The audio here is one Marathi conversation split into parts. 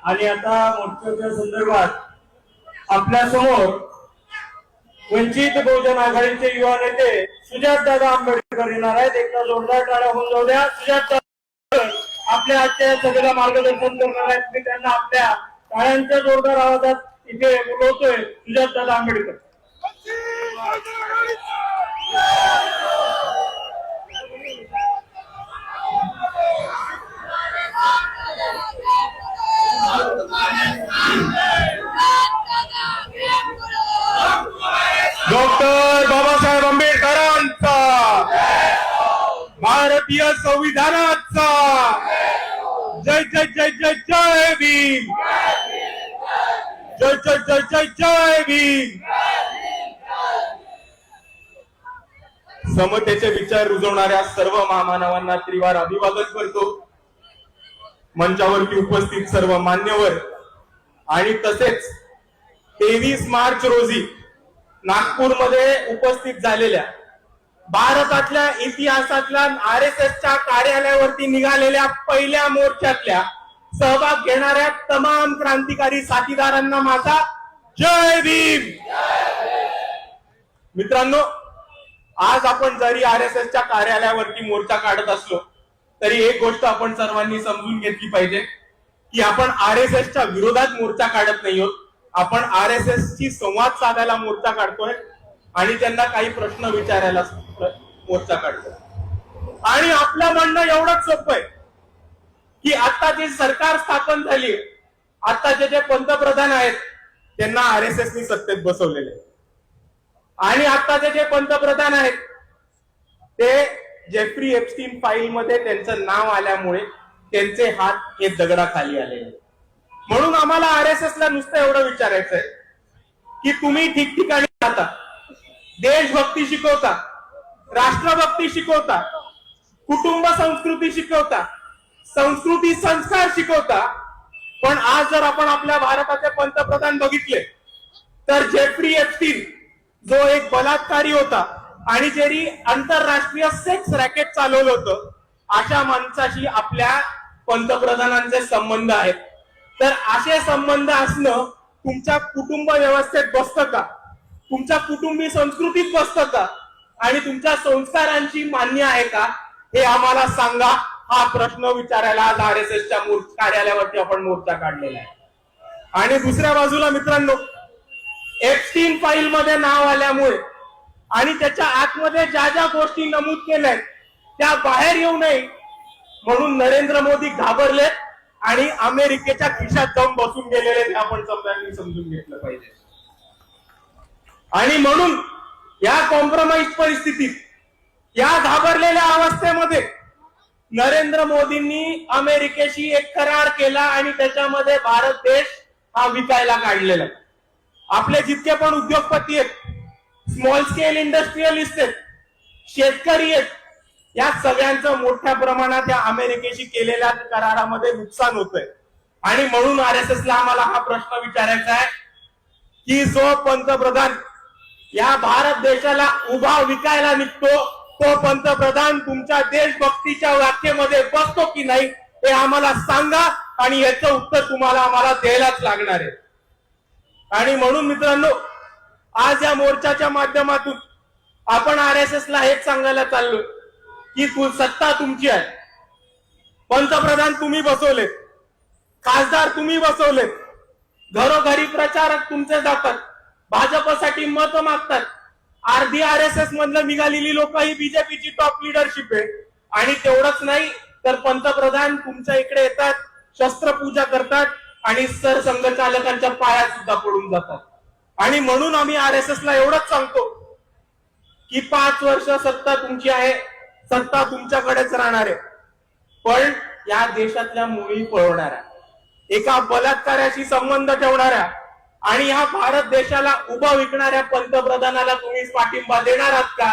आणि आता मोर्चाच्या संदर्भात आपल्या समोर वंचित बहुजन आघाडीचे युवा नेते सुजातदादा आंबेडकर येणार आहेत। एकदा जोरदार टाळ्या होऊन जाऊ द्या। सुजातदादा आपल्या आजच्या सभेला मार्गदर्शन करणार आहेत। मी त्यांना आपल्या टाळ्यांच्या जोरदार आवाजात इथे बोलवतोय। सुजातदादा आंबेडकर। डॉक्टर बाबासाहेब आंबेडकरांचा, भारतीय संविधानाचा जय जय जय जय जय भीम, जय जय जय जय जय भीम। समतेचे विचार रुजवणाऱ्या सर्व महामानवांना त्रिवार अभिवादन करतो। मंचावरती उपस्थित सर्व मान्यवर आणि तसेच 23 मार्च रोजी नागपूरमध्ये उपस्थित झालेल्या भारतातल्या इतिहासातल्या RSSच्या कार्यालयावरती निघालेल्या पहिल्या मोर्चातल्या सहभाग घेणाऱ्या तमाम क्रांतिकारी साथीदारांना माझा जय भीम। मित्रांनो, आज आपण जरी RSSच्या कार्यालयावरती मोर्चा काढत असलो तरी एक गोष्ट आपण सर्वांनी समजून घेतली पाहिजे की आपण RSSच्या विरोधात मोर्चा काढत नाही आहोत। आपण RSSची संवाद साधायला मोर्चा काढतोय आणि त्यांना काही प्रश्न विचारायला मोर्चा काढतोय। आणि आपलं म्हणणं एवढंच सोपं आहे की आता जे सरकार स्थापन झाली, आताचे जे पंतप्रधान आहेत त्यांना RSSनी सत्तेत बसवलेले आहे। आणि आताचे जे पंतप्रधान आहेत ते जेफ्री एप्स्टीन फाईल मध्ये त्यांचं नाव आल्यामुळे त्यांचे हात हे दगडाखाली आलेले। म्हणून आम्हाला RSSला नुसतं एवढं विचारायचंय की तुम्ही ठिकठिकाणी जाता, देशभक्ती शिकवता, राष्ट्रभक्ती शिकवता, कुटुंब संस्कृती शिकवता, संस्कृती संस्कार शिकवता, पण आज जर आपण आपल्या भारताचे पंतप्रधान बघितले तर जेफ्री एप्स्टीन जो एक बलात्कारी होता आणि ज्यांनी आंतरराष्ट्रीय सेक्स रॅकेट चालवलं होतं, अशा माणसाशी आपल्या पंतप्रधानांचे संबंध आहेत। तर असे संबंध असणं तुमच्या कुटुंब व्यवस्थेत बसतं का? तुमच्या कुटुंबी संस्कृतीत बसतं का? आणि तुमच्या संस्कारांची मान्य आहे का? हे आम्हाला सांगा। हा प्रश्न विचारायला आज RSSच्या कार्यालयावरती आपण मोर्चा काढलेला आहे। आणि दुसऱ्या बाजूला मित्रांनो, एप्स्टीन फाईल मध्ये नाव आल्यामुळे आणि त्याच्या आतमध्ये ज्या ज्या गोष्टी नमूद केल्या त्या बाहेर येऊ नये म्हणून नरेंद्र मोदी घाबरले आणि अमेरिकेच्या खिशात जाऊन बसून गेलेले हे आपण सर्वांनी समजून घेतलं पाहिजे। आणि म्हणून या कॉम्प्रोमाइज परिस्थितीत, या घाबरलेल्या अवस्थेमध्ये नरेंद्र मोदींनी अमेरिकेशी एक करार केला आणि त्याच्यामध्ये भारत देश हा विकायला काढलेला। आपले जितके पण उद्योगपती आहेत, स्मॉल स्केल इंडस्ट्रियलिस्ट आहेत, शेतकरी आहेत, या सगळ्यांचं मोठ्या प्रमाणात या अमेरिकेशी केलेल्या करारामध्ये नुकसान होतंय। आणि म्हणून RSSला आम्हाला हा प्रश्न विचारायचा आहे की जो पंतप्रधान या भारत देशाला उभा विकायला निघतो, तो पंतप्रधान तुमच्या देशभक्तीच्या व्याख्येमध्ये बसतो की नाही हे आम्हाला सांगा आणि याचं उत्तर तुम्हाला आम्हाला द्यायलाच लागणार आहे। आणि म्हणून मित्रांनो, आज या मोर्चाच्या माध्यमातून आपण RSSला हेच सांगायला चाललोय की सत्ता तुमची आहे, पंतप्रधान तुम्ही बसवलेत, खासदार तुम्ही बसवलेत, घरोघरी प्रचारक तुमचे जातात, भाजपसाठी मत मागतात, अर्धी RSS मधलं निघालेली लोक ही बीजेपीची टॉप लिडरशिप आहे। आणि तेवढंच नाही तर पंतप्रधान तुमच्या इकडे येतात, शस्त्रपूजा करतात आणि सरसंघचालकांच्या पायात सुद्धा पडून जातात। आणि म्हणून आम्ही RSSला एवढंच सांगतो की 5 वर्ष सत्ता तुमची आहे, सत्ता तुमच्याकडेच राहणार आहे, पण या देशातल्या मुली पळवणाऱ्या, एका बलात्काराशी संबंध ठेवणाऱ्या आणि या भारत देशाला उभा विकणाऱ्या पंतप्रधानाला तुम्ही पाठिंबा देणार आहात का?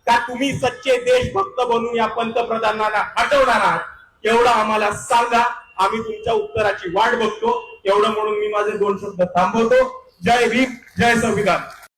का तुम्ही सच्चे देशभक्त बनून या पंतप्रधानाला हटवणार आहात? एवढं आम्हाला सांगा, आम्ही तुमच्या उत्तराची वाट बघतो। एवढं म्हणून मी माझे 2 शब्द थांबवतो। जय भीम, जय संविधान।